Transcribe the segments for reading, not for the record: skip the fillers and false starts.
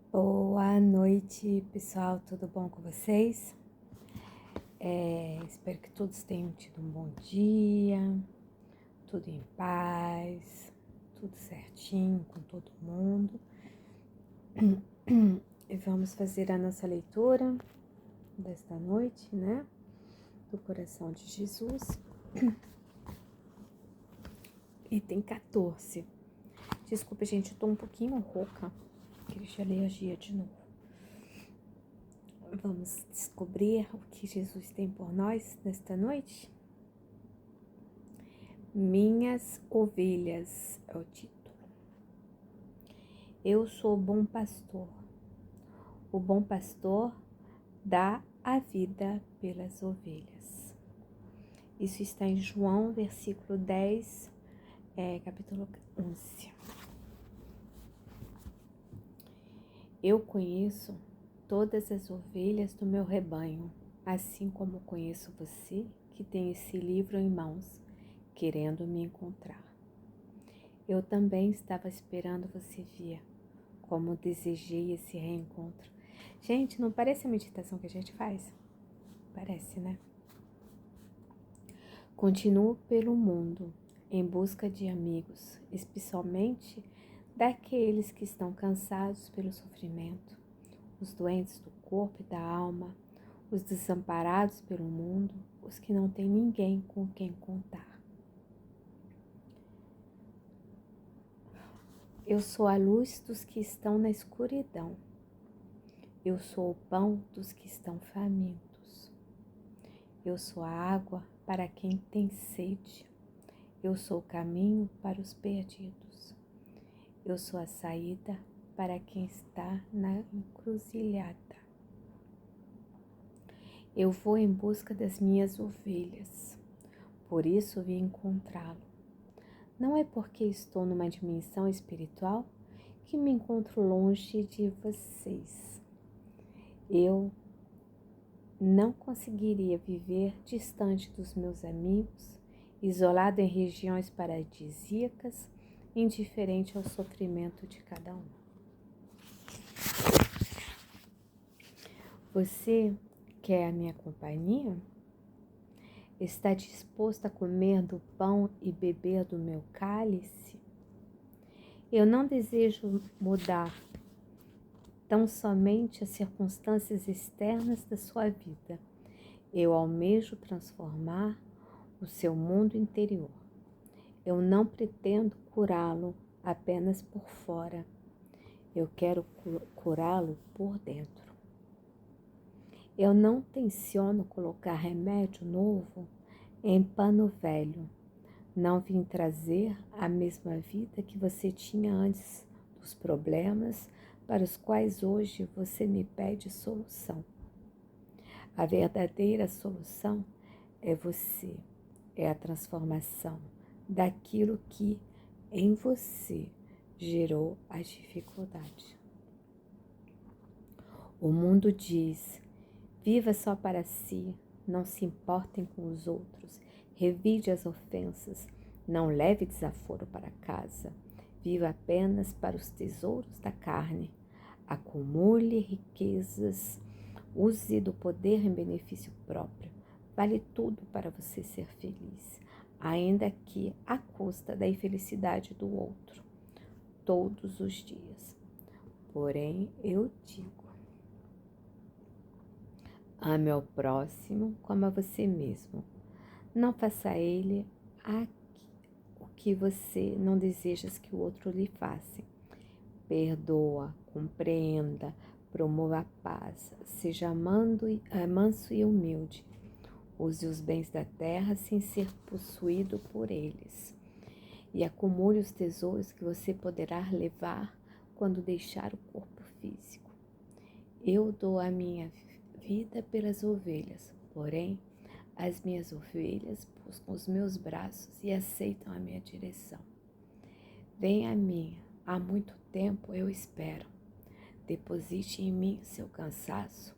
Boa noite, pessoal, tudo bom com vocês? Espero que todos tenham tido um bom dia, tudo em paz, tudo certinho com todo mundo. E vamos fazer a nossa leitura desta noite, né? Do coração de Jesus. Item 14. Desculpa, gente, eu tô um pouquinho rouca, queria alergia de novo. Vamos descobrir o que Jesus tem por nós nesta noite? Minhas ovelhas é o título. Eu sou o bom pastor. O bom pastor dá a vida pelas ovelhas. Isso está em João, versículo 10, capítulo 11. Eu conheço todas as ovelhas do meu rebanho, assim como conheço você que tem esse livro em mãos, querendo me encontrar. Eu também estava esperando você vir, como desejei esse reencontro. Gente, não parece a meditação que a gente faz? Parece, né? Continuo pelo mundo, em busca de amigos, especialmente daqueles que estão cansados pelo sofrimento, os doentes do corpo e da alma, os desamparados pelo mundo, os que não têm ninguém com quem contar. Eu sou a luz dos que estão na escuridão. Eu sou o pão dos que estão famintos. Eu sou a água para quem tem sede. Eu sou o caminho para os perdidos. Eu sou a saída para quem está na encruzilhada. Eu vou em busca das minhas ovelhas. Por isso vim encontrá-lo. Não é porque estou numa dimensão espiritual que me encontro longe de vocês. Eu não conseguiria viver distante dos meus amigos, isolado em regiões paradisíacas, indiferente ao sofrimento de cada um. Você quer a minha companhia? Está disposto a comer do pão e beber do meu cálice? Eu não desejo mudar tão somente as circunstâncias externas da sua vida. Eu almejo transformar o seu mundo interior. Eu não pretendo curá-lo apenas por fora. Eu quero curá-lo por dentro. Eu não tenciono colocar remédio novo em pano velho. Não vim trazer a mesma vida que você tinha antes dos problemas para os quais hoje você me pede solução. A verdadeira solução é você, é a transformação daquilo que em você gerou a dificuldade. O mundo diz: viva só para si, não se importem com os outros, revide as ofensas, não leve desaforo para casa, viva apenas para os tesouros da carne, acumule riquezas, use do poder em benefício próprio, vale tudo para você ser feliz, ainda que à custa da infelicidade do outro, todos os dias. Porém, eu digo: ame ao próximo como a você mesmo. Não faça a ele o que você não desejas que o outro lhe faça. Perdoa, compreenda, promova a paz, seja manso e humilde. Use os bens da terra sem ser possuído por eles. E acumule os tesouros que você poderá levar quando deixar o corpo físico. Eu dou a minha vida pelas ovelhas, porém, as minhas ovelhas buscam os meus braços e aceitam a minha direção. Venha a mim, há muito tempo eu espero. Deposite em mim seu cansaço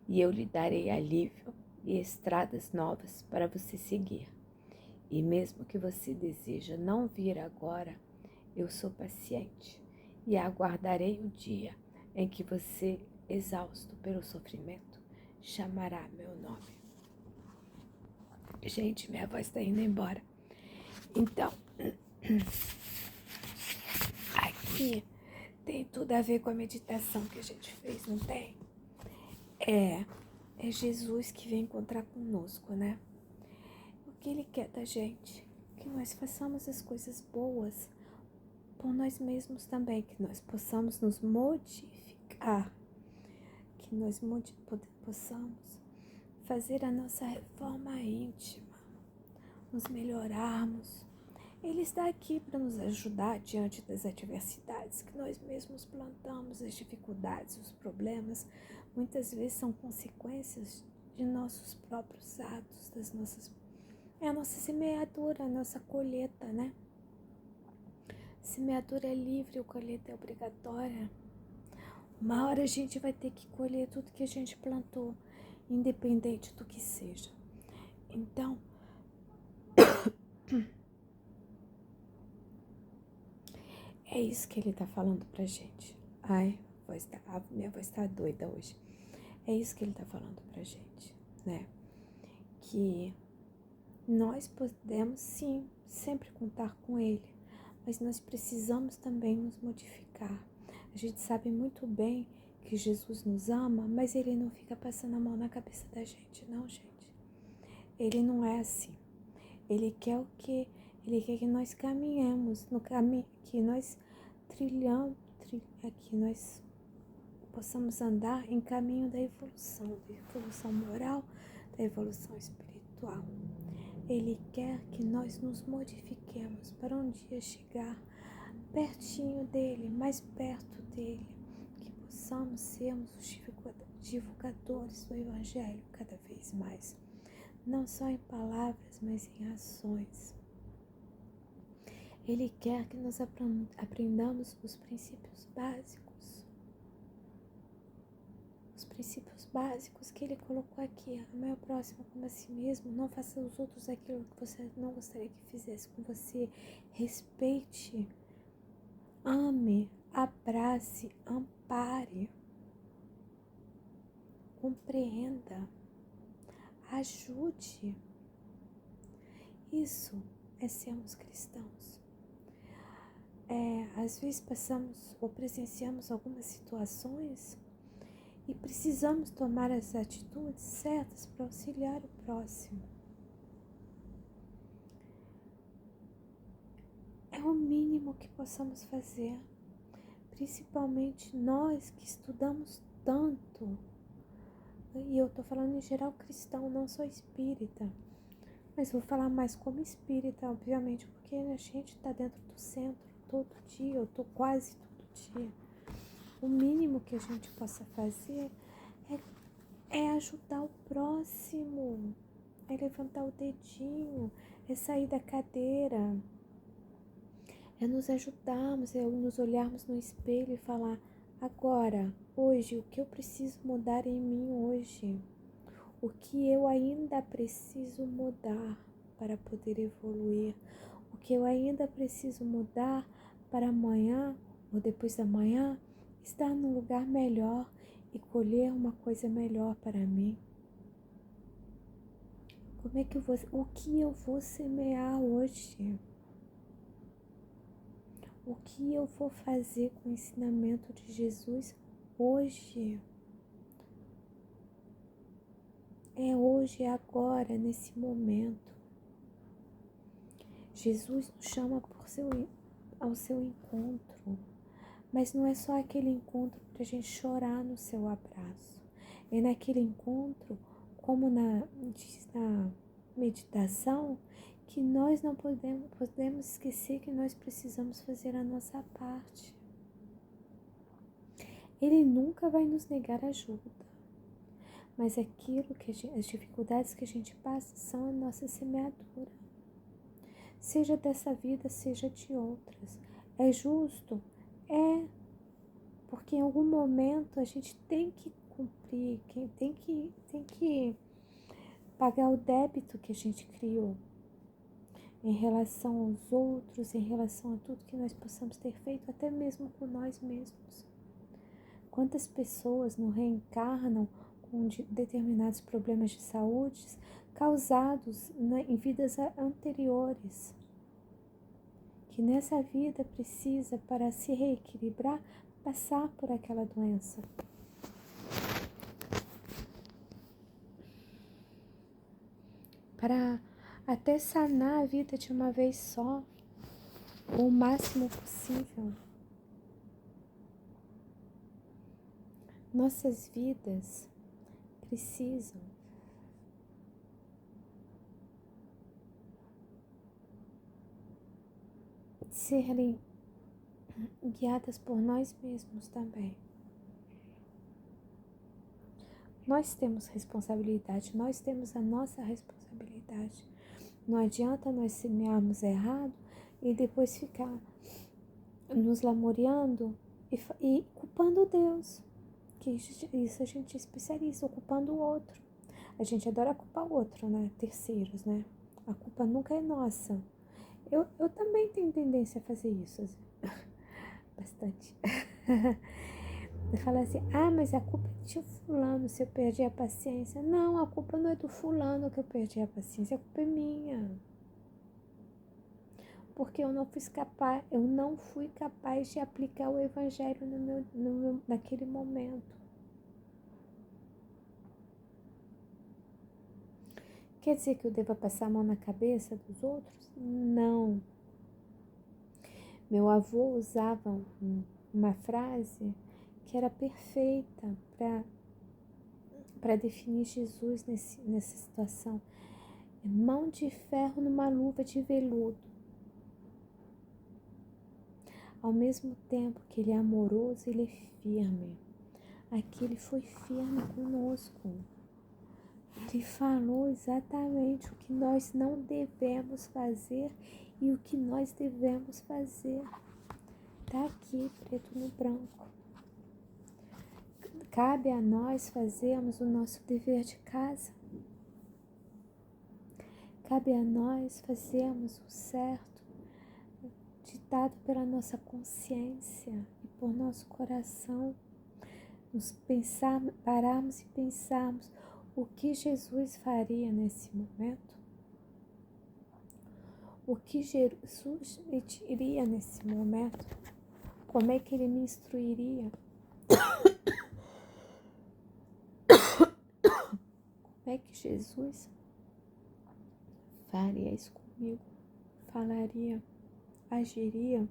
e eu lhe darei alívio e estradas novas para você seguir. E mesmo que você deseja não vir agora, eu sou paciente e aguardarei o dia em que você, exausto pelo sofrimento, chamará meu nome. Gente, minha voz está indo embora. Então, aqui tem tudo a ver com a meditação que a gente fez, não tem? É Jesus que vem encontrar conosco, né? O que Ele quer da gente? Que nós façamos as coisas boas por nós mesmos também, que nós possamos nos modificar, que nós possamos fazer a nossa reforma íntima, nos melhorarmos. Ele está aqui para nos ajudar diante das adversidades que nós mesmos plantamos, as dificuldades, os problemas, muitas vezes são consequências de nossos próprios atos, é a nossa semeadura, a nossa colheita, né? Semeadura é livre, a colheita é obrigatória. Uma hora a gente vai ter que colher tudo que a gente plantou, independente do que seja. Então, é isso que ele está falando pra gente. Ai, minha voz tá doida hoje. É isso que ele está falando pra gente, né? Que nós podemos, sim, sempre contar com ele, mas nós precisamos também nos modificar. A gente sabe muito bem que Jesus nos ama, mas ele não fica passando a mão na cabeça da gente, não, gente. Ele não é assim. Ele quer o quê? Ele quer que nós caminhemos no caminho, que nós que nós possamos andar em caminho da evolução moral, da evolução espiritual. Ele quer que nós nos modifiquemos para um dia chegar pertinho dele, mais perto dele, que possamos sermos os divulgadores do Evangelho cada vez mais, não só em palavras, mas em ações. Ele quer que nós aprendamos os princípios básicos que ele colocou aqui. Ame ao próximo como a si mesmo, não faça aos outros aquilo que você não gostaria que fizesse com você. Respeite, ame, abrace, ampare, compreenda, ajude. Isso é sermos cristãos. Às vezes passamos ou presenciamos algumas situações e precisamos tomar as atitudes certas para auxiliar o próximo. É o mínimo que possamos fazer, principalmente nós que estudamos tanto. E eu estou falando em geral cristão, não sou espírita, mas vou falar mais como espírita, obviamente, porque a gente está dentro do centro todo dia, eu estou quase todo dia. O mínimo que a gente possa fazer é ajudar o próximo, é levantar o dedinho, é sair da cadeira, é nos ajudarmos, é nos olharmos no espelho e falar: agora, hoje, o que eu preciso mudar em mim hoje? O que eu ainda preciso mudar para poder evoluir? O que eu ainda preciso mudar para amanhã ou depois da manhã estar num lugar melhor e colher uma coisa melhor para mim? O que eu vou semear hoje? O que eu vou fazer com o ensinamento de Jesus hoje? É hoje, é agora, nesse momento. Jesus nos chama ao seu encontro, mas não é só aquele encontro para a gente chorar no seu abraço. É naquele encontro, como diz na meditação, que nós não podemos esquecer que nós precisamos fazer a nossa parte. Ele nunca vai nos negar ajuda, mas as dificuldades que a gente passa são a nossa semeadura, seja dessa vida, seja de outras. É justo? É, porque em algum momento a gente tem que cumprir, tem que pagar o débito que a gente criou em relação aos outros, em relação a tudo que nós possamos ter feito, até mesmo com nós mesmos. Quantas pessoas não reencarnam com determinados problemas de saúde causados em vidas anteriores, que nessa vida precisa, para se reequilibrar, passar por aquela doença. Para até sanar a vida de uma vez só, ou o máximo possível. Nossas vidas precisam serem guiadas por nós mesmos também. Nós temos responsabilidade, nós temos a nossa responsabilidade. Não adianta nós semearmos errado e depois ficar nos lamuriando e culpando Deus. Que isso a gente é especialista, culpando o outro. A gente adora culpar o outro, né? Terceiros, né? A culpa nunca é nossa. Eu também tenho tendência a fazer isso. Bastante. Eu falo assim, mas a culpa é de fulano se eu perdi a paciência. Não, a culpa não é do fulano que eu perdi a paciência, a culpa é minha. Porque eu não fui capaz de aplicar o evangelho naquele momento. Quer dizer que eu deva passar a mão na cabeça dos outros? Não. Meu avô usava uma frase que era perfeita para definir Jesus nessa situação. É mão de ferro numa luva de veludo. Ao mesmo tempo que ele é amoroso, ele é firme. Aqui ele foi firme conosco. Ele falou exatamente o que nós não devemos fazer e o que nós devemos fazer. Está aqui, preto no branco. Cabe a nós fazermos o nosso dever de casa. Cabe a nós fazermos o certo, ditado pela nossa consciência e por nosso coração. Pararmos e pensarmos o que Jesus faria nesse momento. O que Jesus me diria nesse momento. Como é que ele me instruiria? Como é que Jesus faria isso comigo? Falaria? Agiria?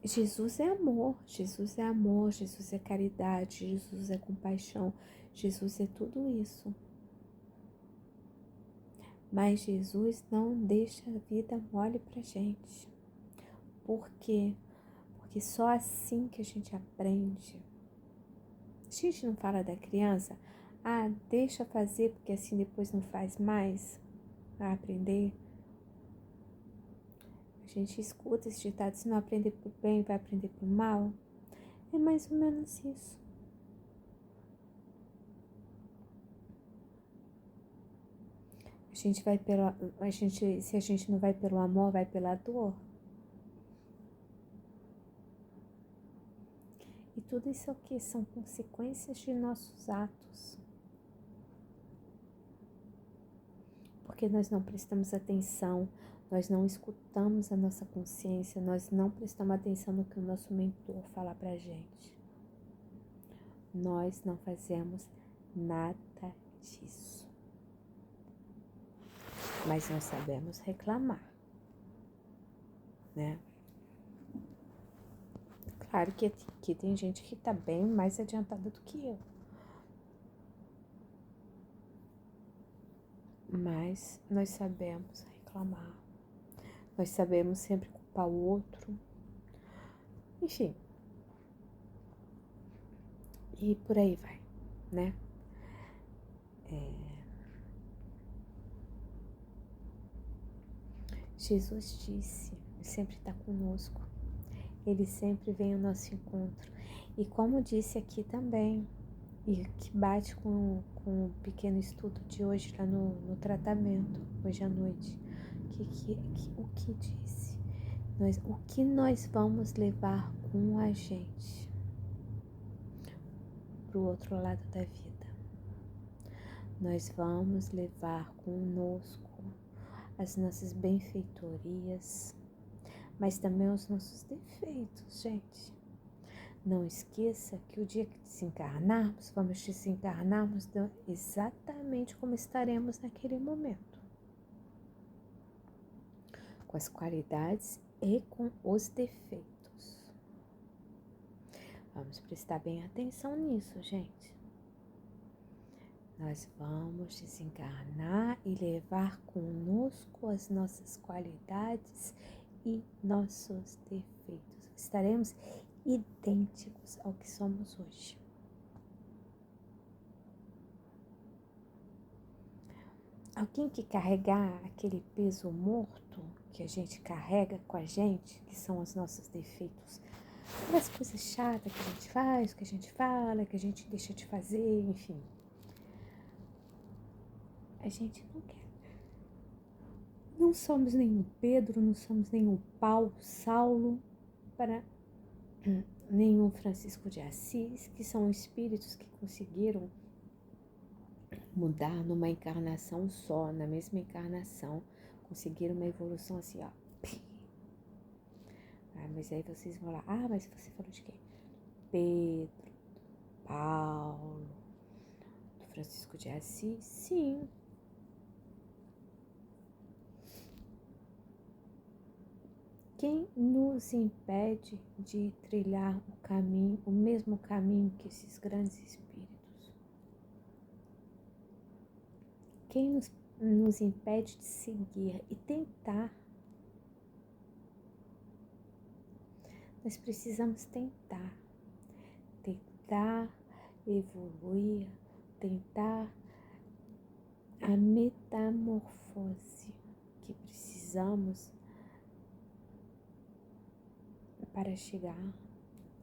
Jesus é amor, Jesus é amor, Jesus é caridade, Jesus é compaixão, Jesus é tudo isso. Mas Jesus não deixa a vida mole pra gente. Por quê? Porque só assim que a gente aprende. A gente não fala da criança, deixa fazer porque assim depois não faz mais a aprender. A gente escuta esse ditado, se não aprender pro bem, vai aprender pro mal. É mais ou menos isso. Se a gente não vai pelo amor, vai pela dor. E tudo isso aqui são consequências de nossos atos. Porque nós não prestamos atenção, nós não escutamos a nossa consciência, nós não prestamos atenção no que o nosso mentor fala pra gente. Nós não fazemos nada disso. Mas nós sabemos reclamar, né? Claro que aqui tem gente que tá bem mais adiantada do que eu. Mas nós sabemos reclamar. Nós sabemos sempre culpar o outro. Enfim. E por aí vai, né? Jesus disse, ele sempre está conosco. Ele sempre vem ao nosso encontro. E como disse aqui também, e que bate com o pequeno estudo de hoje lá no tratamento, hoje à noite, o que disse? O que nós vamos levar com a gente para o outro lado da vida? Nós vamos levar conosco as nossas benfeitorias, mas também os nossos defeitos, gente. Não esqueça que o dia que desencarnarmos, vamos desencarnarmos exatamente como estaremos naquele momento. Com as qualidades e com os defeitos. Vamos prestar bem atenção nisso, gente. Nós vamos desencarnar e levar conosco as nossas qualidades e nossos defeitos. Estaremos idênticos ao que somos hoje. Alguém que carregar aquele peso morto que a gente carrega com a gente, que são os nossos defeitos, aquelas coisas chatas que a gente faz, que a gente fala, que a gente deixa de fazer, enfim. A gente não quer. Não somos nem o Pedro, não somos nem o Paulo, Saulo, para nem o Francisco de Assis, que são espíritos que conseguiram mudar numa encarnação só, na mesma encarnação, conseguiram uma evolução assim, ó. Mas aí vocês vão lá, mas você falou de quem? Pedro, Paulo, do Francisco de Assis? Sim. Quem nos impede de trilhar o caminho, o mesmo caminho que esses grandes espíritos? Quem nos impede de seguir e tentar? Nós precisamos tentar evoluir, tentar a metamorfose que precisamos para chegar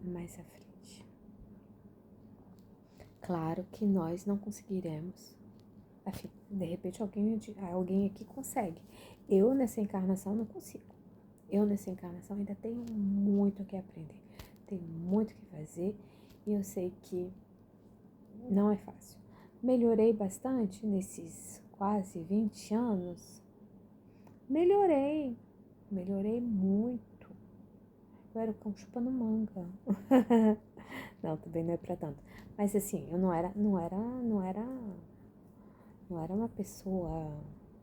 mais à frente. Claro que nós não conseguiremos. De repente alguém aqui consegue. Eu nessa encarnação não consigo. Eu nessa encarnação ainda tenho muito o que aprender. Tenho muito o que fazer e eu sei que não é fácil. Melhorei bastante nesses quase 20 anos. Melhorei muito. Eu era o cão chupando manga. Não, também não é pra tanto. Mas assim, eu não era uma pessoa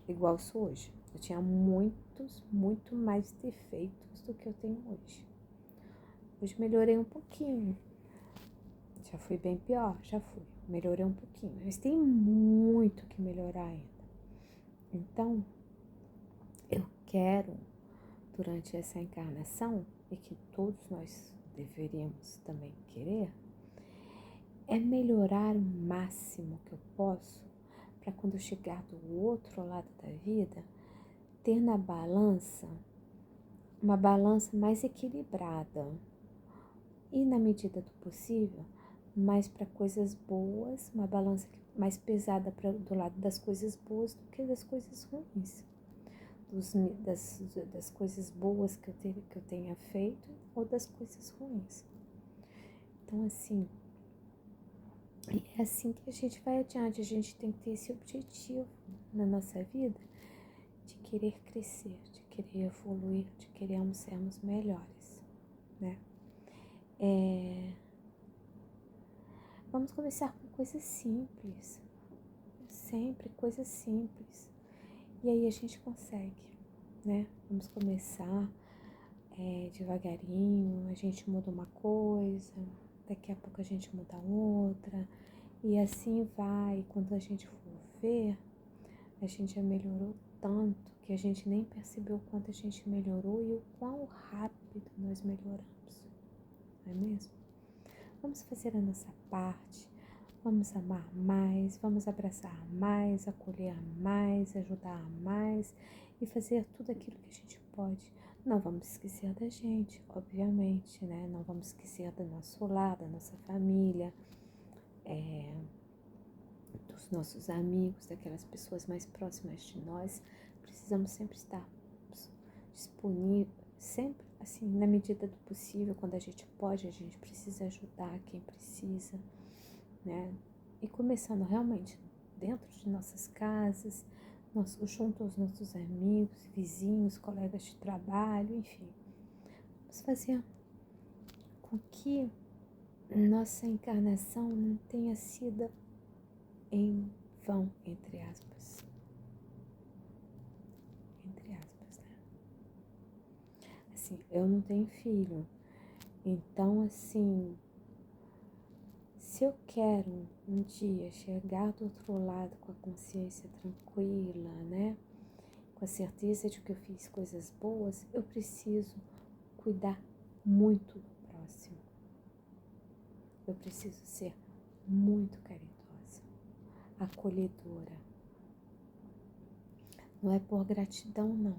igual eu sou hoje. Eu tinha muito mais defeitos do que eu tenho hoje. Hoje melhorei um pouquinho. Já fui bem pior, já fui. Melhorei um pouquinho, mas tem muito que melhorar ainda. Então, eu quero, durante essa encarnação, e que todos nós deveríamos também querer, é melhorar o máximo que eu posso para quando eu chegar do outro lado da vida, ter na balança uma balança mais equilibrada e, na medida do possível, mais para coisas boas, uma balança mais pesada do lado das coisas boas do que das coisas ruins. Das coisas boas que eu tenha feito ou das coisas ruins. Então, assim, é assim que a gente vai adiante. A gente tem que ter esse objetivo na nossa vida de querer crescer, de querer evoluir, de querermos sermos melhores, né? Vamos começar com coisas simples, sempre coisas simples. E aí a gente consegue, né? Vamos começar devagarinho, a gente muda uma coisa, daqui a pouco a gente muda outra, e assim vai. Quando a gente for ver, a gente já melhorou tanto que a gente nem percebeu o quanto a gente melhorou e o quão rápido nós melhoramos, não é mesmo? Vamos fazer a nossa parte, vamos amar mais, vamos abraçar mais, acolher mais, ajudar mais e fazer tudo aquilo que a gente pode. Não vamos esquecer da gente, obviamente, né? Não vamos esquecer do nosso lar, da nossa família, dos nossos amigos, daquelas pessoas mais próximas de nós. Precisamos sempre estar sempre, assim, na medida do possível, quando a gente pode, a gente precisa ajudar quem precisa, né? E começando realmente dentro de nossas casas, junto aos nossos amigos, vizinhos, colegas de trabalho, enfim. Vamos fazer com que nossa encarnação não tenha sido em vão, entre aspas. Entre aspas, né? Assim, eu não tenho filho. Então, assim, se eu quero um dia chegar do outro lado com a consciência tranquila, né? Com a certeza de que eu fiz coisas boas, eu preciso cuidar muito do próximo. Eu preciso ser muito caridosa, acolhedora. Não é por gratidão, não.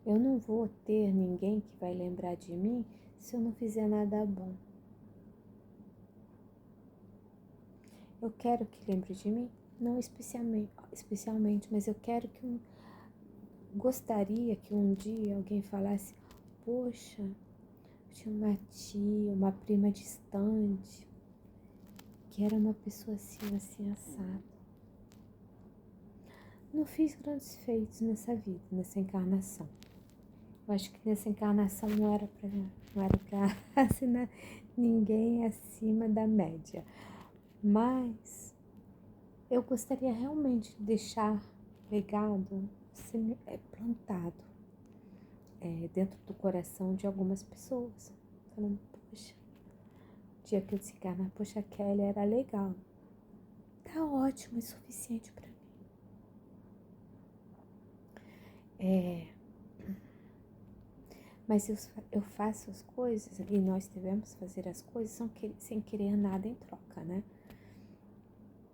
Eu não vou ter ninguém que vai lembrar de mim se eu não fizer nada bom. Eu quero que lembre de mim, não especialmente, mas eu quero que gostaria que um dia alguém falasse: poxa, eu tinha uma tia, uma prima distante, que era uma pessoa assim, assim, assada. Não fiz grandes feitos nessa vida, nessa encarnação. Eu acho que nessa encarnação não era pra assinar ninguém acima da média. Mas eu gostaria realmente de deixar legado plantado dentro do coração de algumas pessoas. Falando, poxa, o dia que eu desencarnar, poxa, a Kelly era legal. Tá ótimo, é suficiente pra mim. Mas eu faço as coisas, e nós devemos fazer as coisas sem querer nada em troca, né?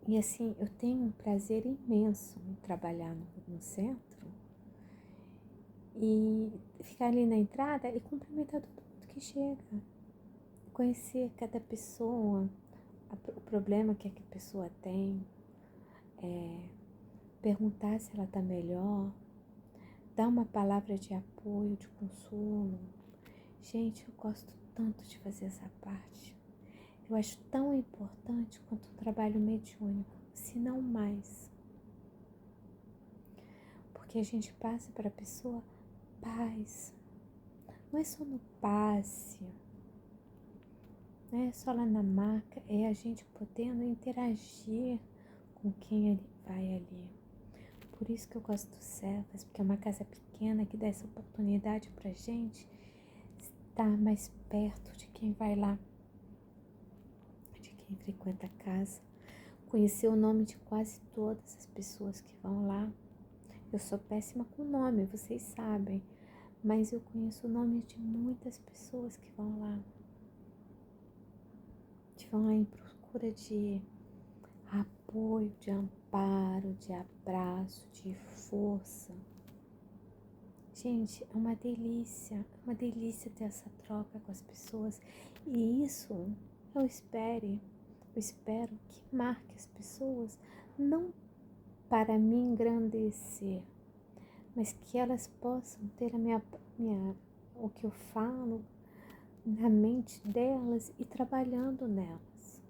E assim, eu tenho um prazer imenso em trabalhar no centro e ficar ali na entrada e cumprimentar todo mundo que chega. Conhecer cada pessoa, o problema que a pessoa tem, perguntar se ela está melhor, dar uma palavra de apoio, de consolo. Gente, eu gosto tanto de fazer essa parte. Eu acho tão importante quanto o trabalho mediúnico, se não mais. Porque a gente passa para a pessoa paz. Não é só no passe, não é só lá na maca, é a gente podendo interagir com quem vai ali. Por isso que eu gosto do Cefas, porque é uma casa pequena que dá essa oportunidade pra gente estar mais perto de quem vai lá, de quem frequenta a casa, conhecer o nome de quase todas as pessoas que vão lá. Eu sou péssima com nome, vocês sabem, mas eu conheço o nome de muitas pessoas que vão lá em procura de apoio, de amparo, de abraço, de força. Gente, é uma delícia ter essa troca com as pessoas. E isso eu espero que marque as pessoas, não para me engrandecer, mas que elas possam ter o que eu falo na mente delas e trabalhando nelas.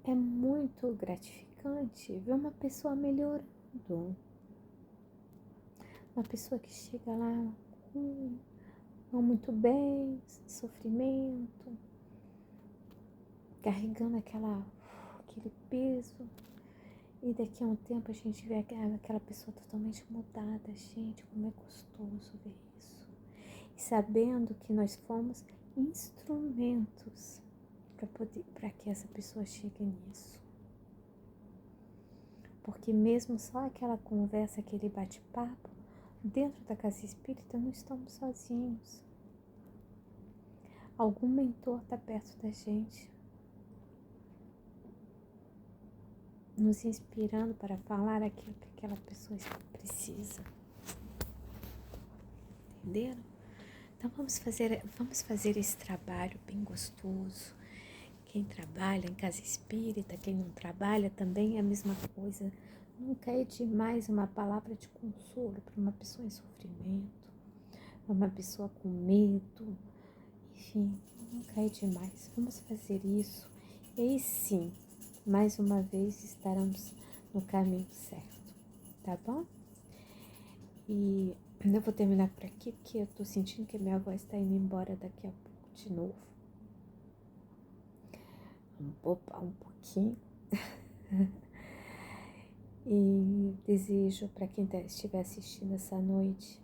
É muito gratificante ver uma pessoa melhorando. Uma pessoa que chega lá não muito bem, sofrimento, carregando aquele peso. E daqui a um tempo a gente vê aquela pessoa totalmente mudada. Gente, como é gostoso ver isso. E sabendo que nós fomos instrumentos para que essa pessoa chegue nisso. Porque mesmo só aquela conversa, aquele bate-papo, dentro da casa espírita não estamos sozinhos. Algum mentor está perto da gente, nos inspirando para falar aquilo que aquela pessoa precisa. Entenderam? Então vamos fazer esse trabalho bem gostoso, Quem trabalha em casa espírita, quem não trabalha, também é a mesma coisa. Nunca é demais uma palavra de consolo para uma pessoa em sofrimento, para uma pessoa com medo. Enfim, nunca é demais. Vamos fazer isso. E aí sim, mais uma vez estaremos no caminho certo, tá bom? E eu vou terminar por aqui, porque eu tô sentindo que a minha voz está indo embora daqui a pouco de novo. Vamos poupar um pouquinho. E desejo para quem estiver assistindo essa noite,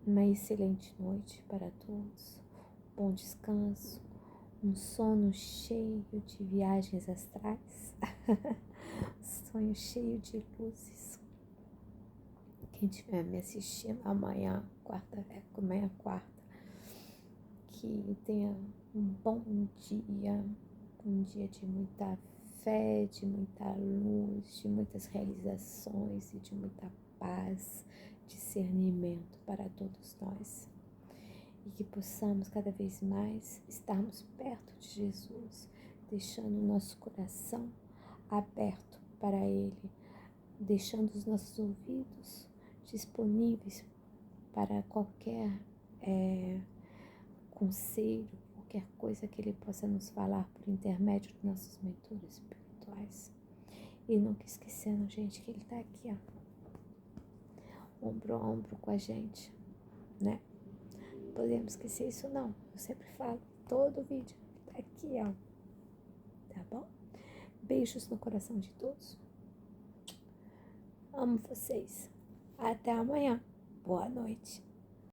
uma excelente noite para todos. Bom descanso, um sono cheio de viagens astrais, sonho cheio de luzes. Quem estiver me assistindo amanhã, quarta, que tenha um bom dia, um dia de muita fé, de muita luz, de muitas realizações e de muita paz, discernimento para todos nós. E que possamos cada vez mais estarmos perto de Jesus, deixando o nosso coração aberto para Ele, deixando os nossos ouvidos disponíveis para qualquer conselho, qualquer coisa que Ele possa nos falar por intermédio dos nossos mentores espirituais. E nunca esquecendo, gente, que Ele está aqui, ó, ombro a ombro com a gente, né? Não podemos esquecer isso não. Eu sempre falo, todo vídeo tá aqui, ó. Tá bom? Beijos no coração de todos. Amo vocês. Até amanhã. Boa noite.